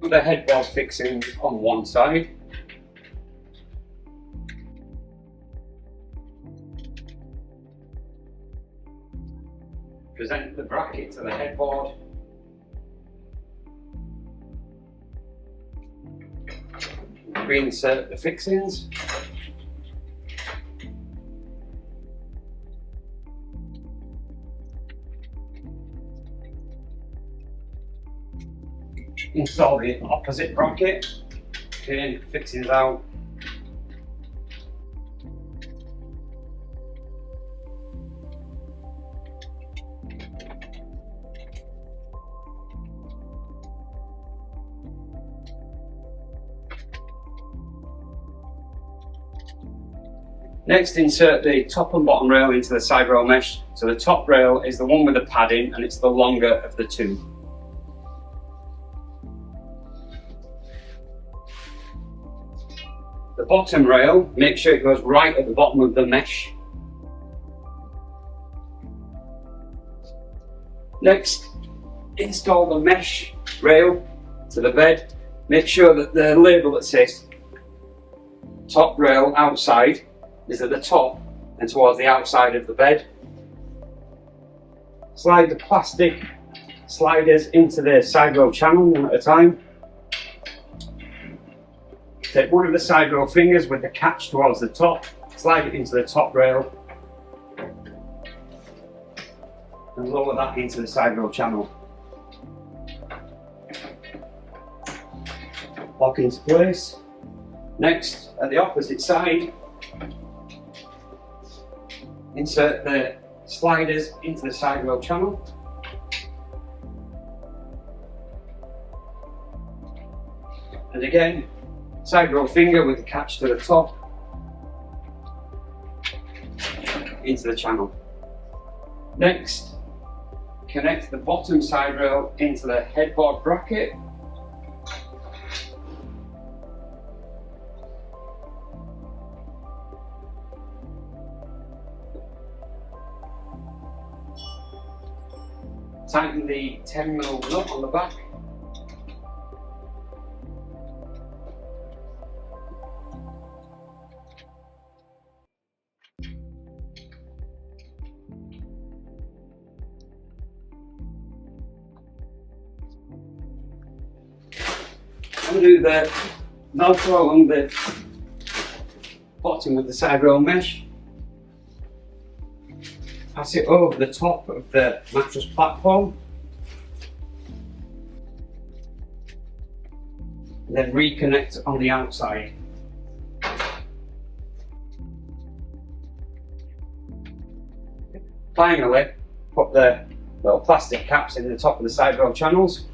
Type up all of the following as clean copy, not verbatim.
Put the headboard fixings on one side. Present the bracket to the headboard. Reinsert the fixings. Install the opposite bracket. Okay, fixings out. Next, insert the top and bottom rail into the side rail mesh. So the top rail is the one with the padding and it's the longer of the two. The bottom rail, make sure it goes right at the bottom of the mesh. Next, install the mesh rail to the bed. Make sure that the label that says top rail outside is at the top and towards the outside of the bed. Slide the plastic sliders into the side rail channel one at a time. Take one of the side rail fingers with the catch towards the top, slide it into the top rail and lower that into the side rail channel. Lock into place. Next, at the opposite side, insert the sliders into the side rail channel. And again, side rail finger with the catch to the top into the channel. Next, connect the bottom side rail into the headboard bracket. Tighten the 10mm nut on the back. Undo the Velcro along the bottom of the side rail mesh. Pass it over the top of the mattress platform. And then reconnect on the outside. Finally, put the little plastic caps in the top of the side rail channels.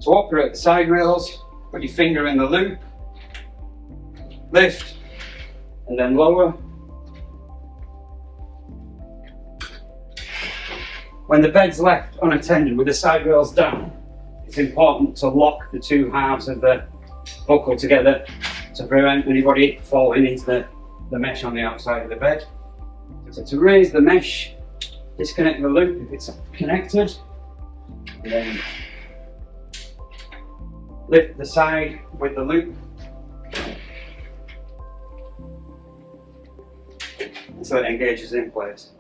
To operate the side rails, put your finger in the loop, lift, and then lower. When the bed's left unattended with the side rails down, it's important to lock the two halves of the buckle together to prevent anybody falling into the mesh on the outside of the bed. So to raise the mesh, disconnect the loop if it's connected, and then lift the side with the loop so it engages in place.